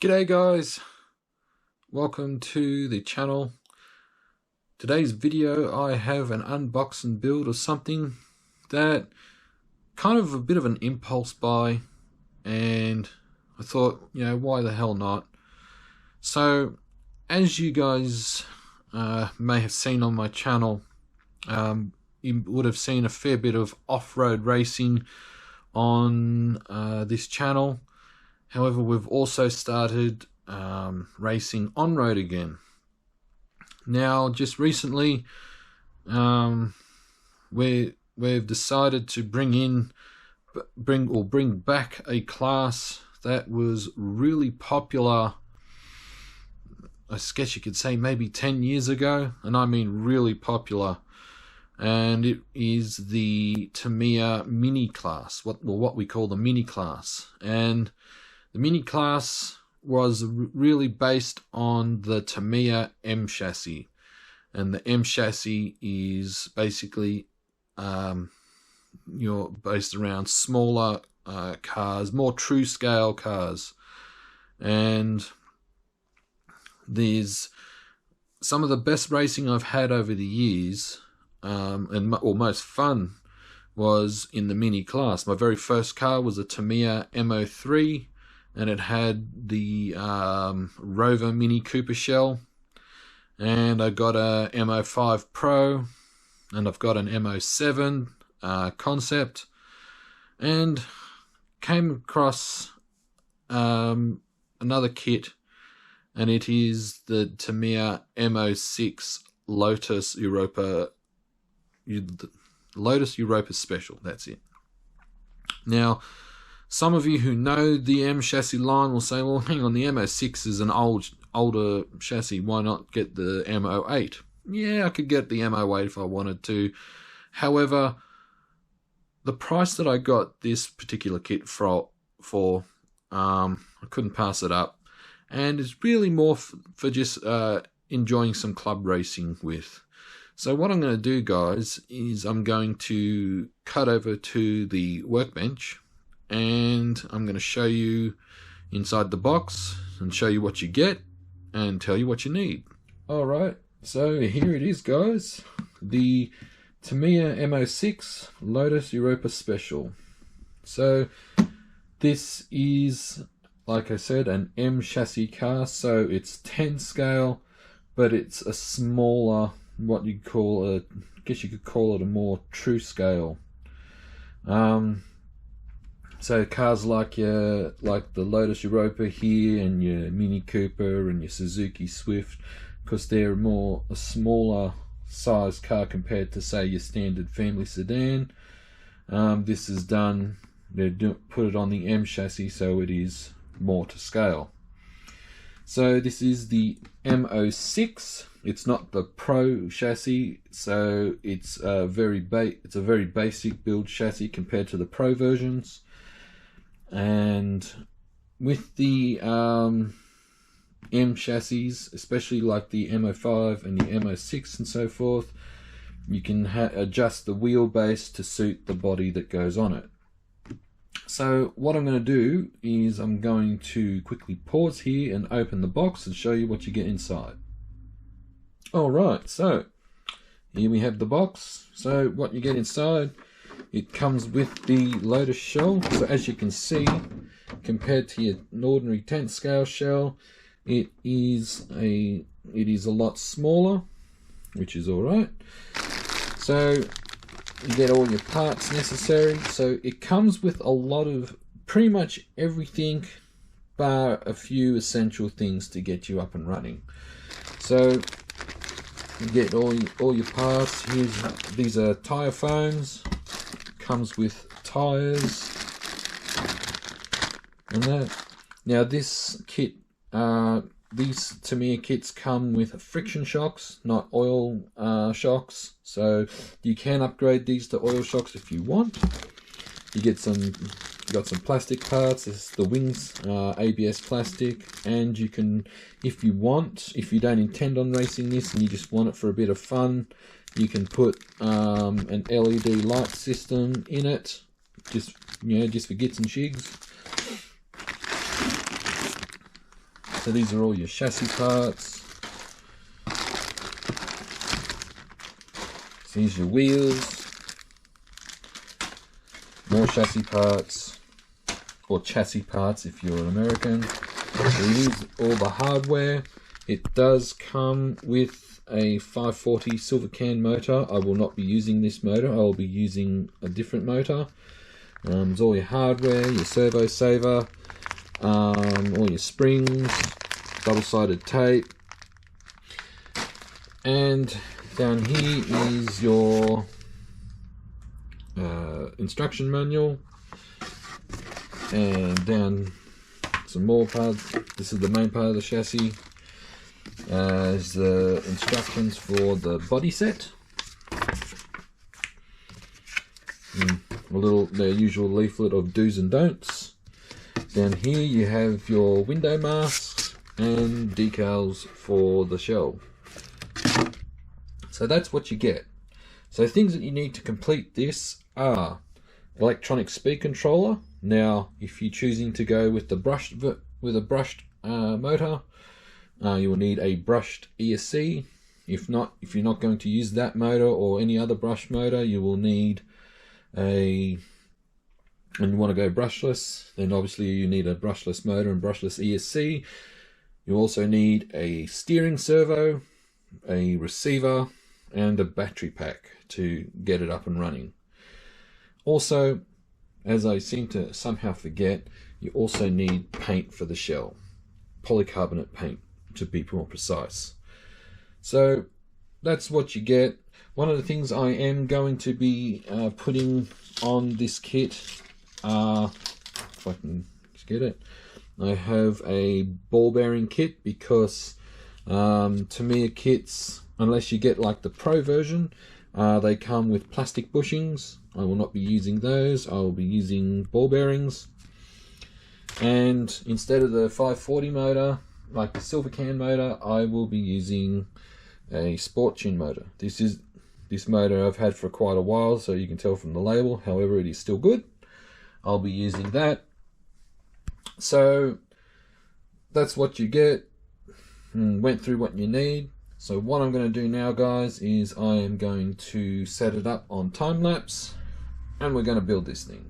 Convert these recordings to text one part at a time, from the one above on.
G'day guys, welcome to the channel. Today's video I have an unboxing build of something that kind of a bit of an impulse buy, and I thought, why the hell not? So as you guys may have seen on my channel, you would have seen a fair bit of off-road racing on this channel. However, we've also started racing on-road again. Now, just recently, we've decided to bring back a class that was really popular. I guess you could say maybe 10 years ago, and I mean really popular. And it is the Tamiya Mini class, what we call the Mini class. And the Mini class was really based on the Tamiya M chassis, and the M chassis is basically based around smaller cars, more true scale cars. And there's some of the best racing I've had over the years, or most fun, was in the Mini class. My very first car was a Tamiya M03. And it had the Rover Mini Cooper shell, and I got a M05 Pro, and I've got an M07 concept, and came across another kit, and it is the Tamiya M06 Lotus Europa, Lotus Europa Special. That's it. Now, some of you who know the M chassis line will say, well, hang on, the M06 is an older chassis. Why not get the M08? Yeah, I could get the M08 if I wanted to. However, the price that I got this particular kit for I couldn't pass it up. And it's really more for just enjoying some club racing with. So what I'm going to do, guys, is I'm going to cut over to the workbench, and I'm going to show you inside the box and show you what you get and tell you what you need. Alright, so here it is, guys. The Tamiya M06 Lotus Europa Special. So this is, like I said, an M chassis car, so it's 10 scale, but it's a smaller, what you call I guess you could call it a more true scale. So cars like the Lotus Europa here, and your Mini Cooper and your Suzuki Swift, because they're a smaller size car compared to, say, your standard family sedan. This is done, they put it on the M chassis, so it is more to scale. So this is the M06. It's not the Pro chassis, so it's a very basic build chassis compared to the Pro versions. And with the M chassis, especially like the M05 and the M06 and so forth, you can adjust the wheelbase to suit the body that goes on it. So what I'm going to do is I'm going to quickly pause here and open the box and show you what you get inside. Alright, so here we have the box. So what you get inside, it comes with the Lotus shell. So as you can see, compared to your ordinary 10 scale shell, it is a lot smaller, which is alright. So you get all your parts necessary. So it comes with a lot of pretty much everything bar a few essential things to get you up and running. So you get all your parts. These are tire foams. Comes with tires and that. Now this kit, these Tamiya kits come with friction shocks, not oil shocks. So you can upgrade these to oil shocks if you want. You got some plastic parts. This is the wings, ABS plastic, and you can, if you don't intend on racing this and you just want it for a bit of fun, you can put an LED light system in it, just for gits and shigs. So these are all your chassis parts. So here's your wheels, more chassis parts, or chassis parts if you're an American. So here's all the hardware. It does come with a 540 silver can motor. I will not be using this motor. I will be using a different motor. There's all your hardware, your servo saver, all your springs, double-sided tape, and down here is your instruction manual, and down some more parts. This is the main part of the chassis. Is the instructions for the body set. The usual leaflet of do's and don'ts. Down here you have your window masks and decals for the shell. So that's what you get. So things that you need to complete this are electronic speed controller. Now, if you're choosing to go with the brushed motor, you will need a brushed ESC. If you're not going to use that motor or any other brushed motor, you will need and you want to go brushless, then obviously you need a brushless motor and brushless ESC. You also need a steering servo, a receiver, and a battery pack to get it up and running. Also, as I seem to somehow forget, you also need paint for the shell, polycarbonate paint to be more precise. So that's what you get. One of the things I am going to be putting on this kit, if I can just get it, I have a ball bearing kit, because Tamiya kits, unless you get like the Pro version, they come with plastic bushings. I will not be using those. I will be using ball bearings. And instead of the 540 motor, like the silver can motor, I will be using a sport tune motor. This motor I've had for quite a while, so you can tell from the label. However, it is still good. I'll be using that. So that's what you get. Went through what you need. So what I'm going to do now, guys, is I am going to set it up on time lapse, and we're going to build this thing.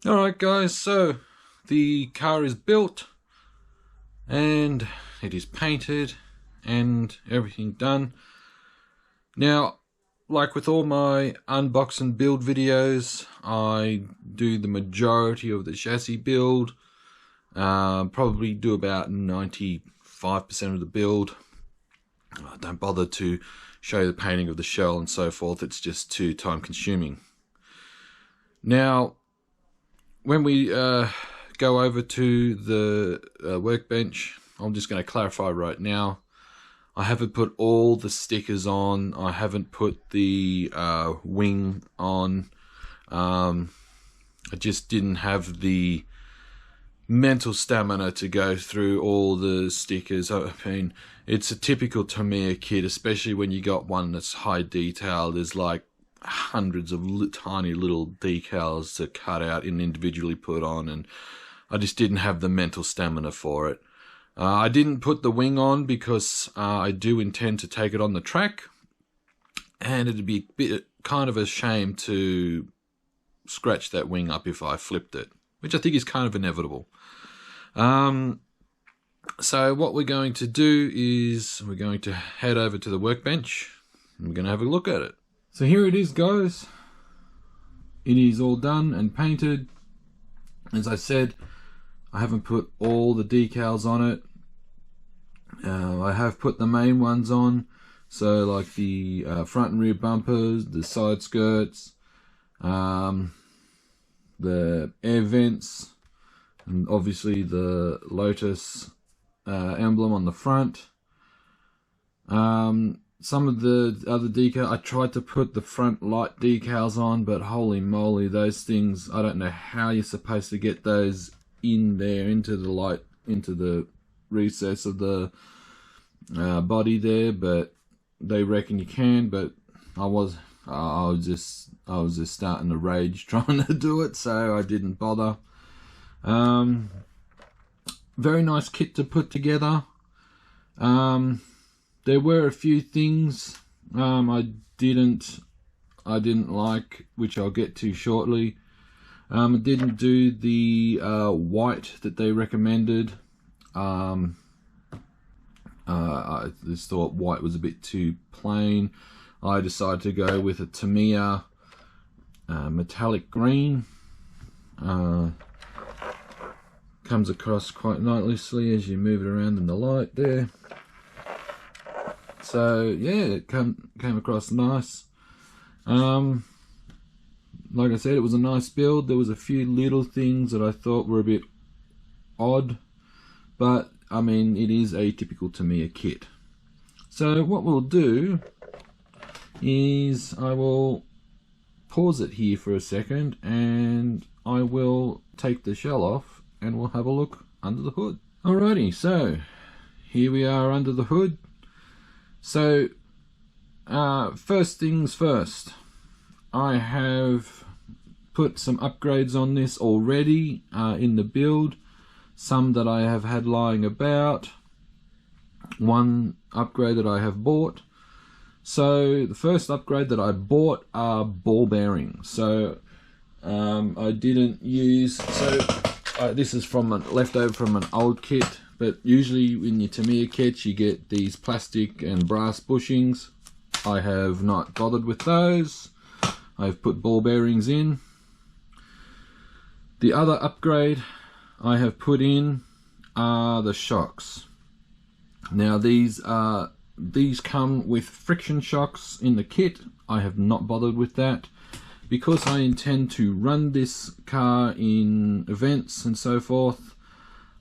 Alright guys, so the car is built and it is painted and everything done. Now, like with all my unbox and build videos, I do the majority of the chassis build. Probably do about 95% of the build. I don't bother to show the painting of the shell and so forth, it's just too time consuming. Now, when we go over to the workbench, I'm just going to clarify right now, I haven't put all the stickers on, I haven't put the wing on, I just didn't have the mental stamina to go through all the stickers. I mean, it's a typical Tamiya kit, especially when you got one that's high detail. There's like hundreds of tiny little decals to cut out and individually put on, and I just didn't have the mental stamina for it. I didn't put the wing on because I do intend to take it on the track, and it'd be a bit kind of a shame to scratch that wing up if I flipped it, which I think is kind of inevitable. So what we're going to do is we're going to head over to the workbench and we're going to have a look at it. So here it is, guys. It is all done and painted. As I said, I haven't put all the decals on it. I have put the main ones on, so like the front and rear bumpers, the side skirts, the air vents, and obviously the Lotus emblem on the front. Some of the other decal, I tried to put the front light decals on, but holy moly, those things, I don't know how you're supposed to get those in there, into the light, into the recess of the body there, but they reckon you can, but I was just starting to rage trying to do it, so I didn't bother. Very nice kit to put together. There were a few things I didn't like, which I'll get to shortly. I didn't do the white that they recommended. I just thought white was a bit too plain. I decided to go with a Tamiya metallic green. Comes across quite nicely as you move it around in the light there. So yeah, it came across nice. Like I said, it was a nice build. There was a few little things that I thought were a bit odd, but I mean, it is a typical Tamiya kit. So what we'll do is I will pause it here for a second and I will take the shell off and we'll have a look under the hood. Alrighty, so here we are under the hood. So first things first, I have put some upgrades on this already in the build, some that I have had lying about, one upgrade that I have bought. So the first upgrade that I bought are ball bearings. So I didn't use, this is from a leftover from an old kit, but usually in your Tamiya kits you get these plastic and brass bushings. I have not bothered with those. I've put ball bearings in. The other upgrade I have put in are the shocks. Now these come with friction shocks in the kit. I have not bothered with that because I intend to run this car in events and so forth.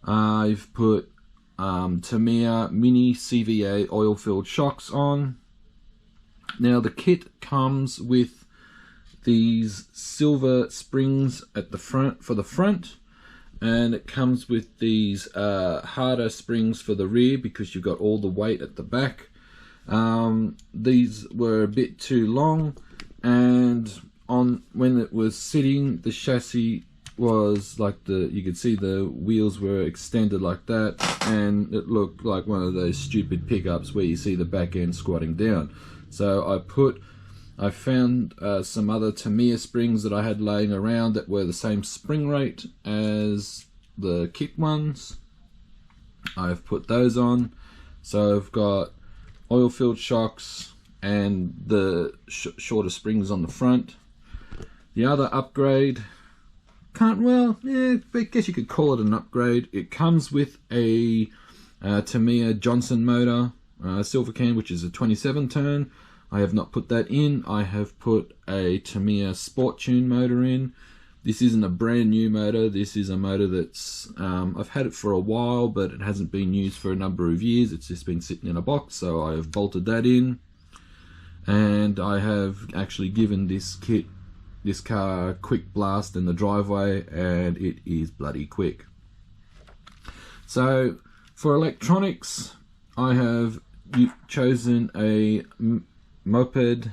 I've put Tamiya mini CVA oil-filled shocks on. Now the kit comes with these silver springs at the front for the front, and it comes with these harder springs for the rear because you've got all the weight at the back. These were a bit too long, and when it was sitting, the chassis was like you could see the wheels were extended like that, and it looked like one of those stupid pickups where you see the back end squatting down. So I put I found some other Tamiya springs that I had laying around that were the same spring rate as the kit ones. I've put those on. So I've got oil-filled shocks and the shorter springs on the front. The other upgrade, I guess you could call it an upgrade. It comes with a Tamiya Johnson motor, silver can, which is a 27 turn. I have not put that in. I have put a Tamiya Sport Tune motor in. This isn't a brand new motor. This is a motor that's, I've had it for a while, but it hasn't been used for a number of years. It's just been sitting in a box, so I have bolted that in. And I have actually given this car a quick blast in the driveway, and it is bloody quick. So for electronics, I have chosen a Moped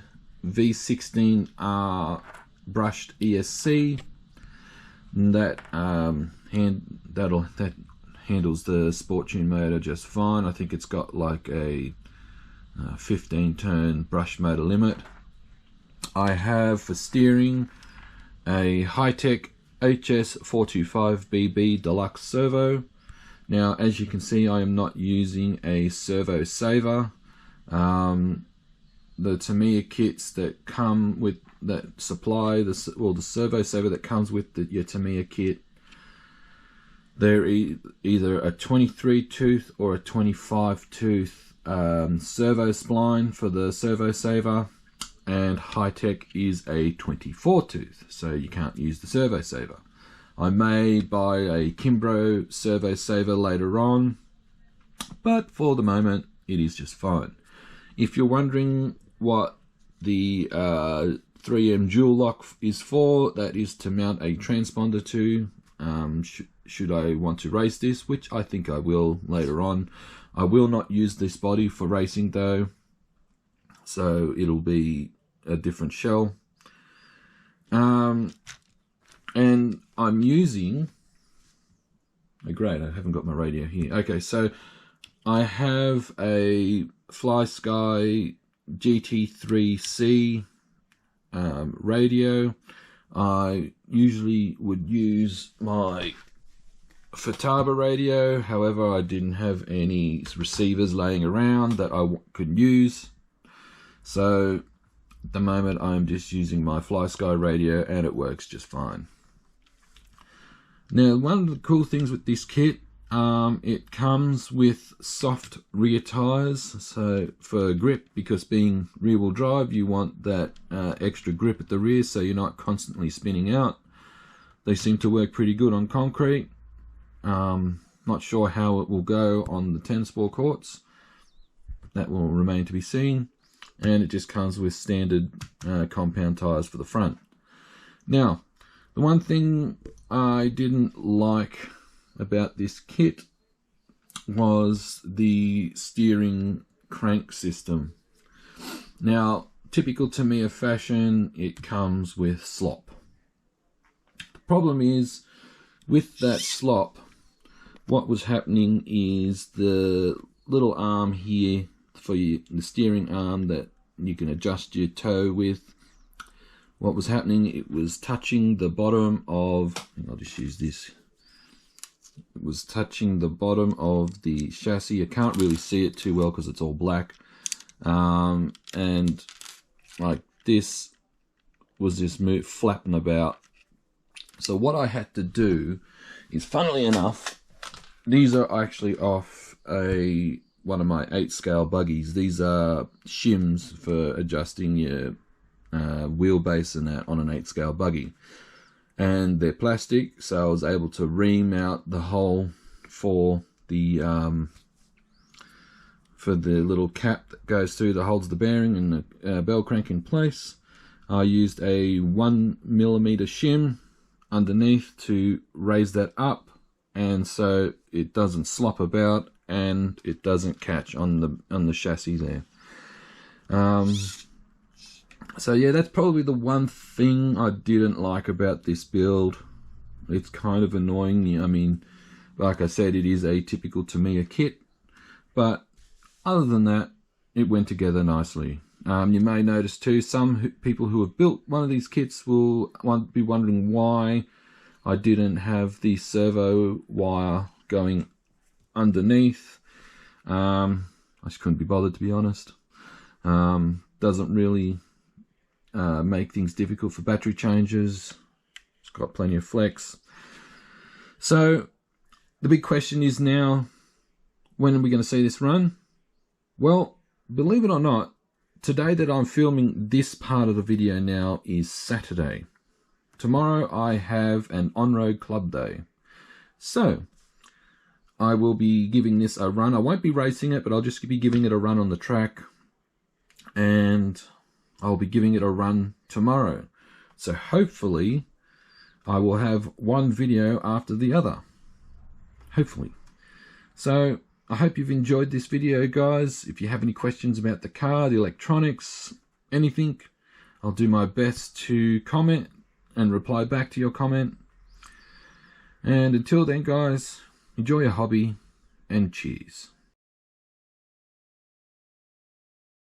V16R brushed ESC. That that handles the Sport Tune motor just fine. I think it's got like a 15 turn brush motor limit. I have for steering a Hi-Tech HS425BB Deluxe servo. Now, as you can see, I am not using a servo saver. The Tamiya kits that come with that supply the servo saver that comes with your Tamiya kit, they're either a 23 tooth or a 25 tooth servo spline for the servo saver, and Hi-Tech is a 24 tooth, so you can't use the servo saver. I may buy a Kimbrough servo saver later on, but for the moment it is just fine. If you're wondering what the 3M dual lock is for, that is to mount a transponder to, should I want to race this, which I think I will later on. I will not use this body for racing though, so it'll be a different shell. And I'm using, oh great, I haven't got my radio here. Okay, so I have a FlySky GT3C radio. I usually would use my Futaba radio, however I didn't have any receivers laying around that I could use, so at the moment I'm just using my FlySky radio and it works just fine. Now, one of the cool things with this kit, it comes with soft rear tires, so for grip, because being rear wheel drive you want that extra grip at the rear so you're not constantly spinning out. They seem to work pretty good on concrete. Not sure how it will go on the 10 sport courts, that will remain to be seen. And it just comes with standard compound tires for the front. Now, the one thing I didn't like about this kit was the steering crank system. Now, typical Tamiya fashion, it comes with slop. The problem is, with that slop, what was happening is the little arm here for the steering arm that you can adjust your toe with, what was happening, it was touching the bottom of, I'll just use this, it was touching the bottom of the chassis. I can't really see it too well because it's all black, and like this was just flapping about. So what I had to do is, funnily enough, these are actually off one of my 8-scale buggies. These are shims for adjusting your wheelbase and that on an 8-scale buggy, and they're plastic, so I was able to remount the hole for the little cap that goes through that holds the bearing and the bell crank in place. I used a 1mm shim underneath to raise that up, and so it doesn't slop about and it doesn't catch on the chassis there. So yeah, that's probably the one thing I didn't like about this build. It's kind of annoying. I mean, like I said, it is a typical Tamiya kit, but other than that, it went together nicely. You may notice too, some people who have built one of these kits will be wondering why I didn't have the servo wire going underneath. I just couldn't be bothered, to be honest. Doesn't really make things difficult for battery changes. It's got plenty of flex. So the big question is now, when are we going to see this run? Well, believe it or not, today that I'm filming this part of the video now is Saturday. Tomorrow I have an on-road club day. So I will be giving this a run. I won't be racing it, but I'll just be giving it a run on the track. And I'll be giving it a run tomorrow. So hopefully I will have one video after the other. Hopefully. So I hope you've enjoyed this video, guys. If you have any questions about the car, the electronics, anything, I'll do my best to comment and reply back to your comment. And until then, guys, enjoy your hobby and cheers.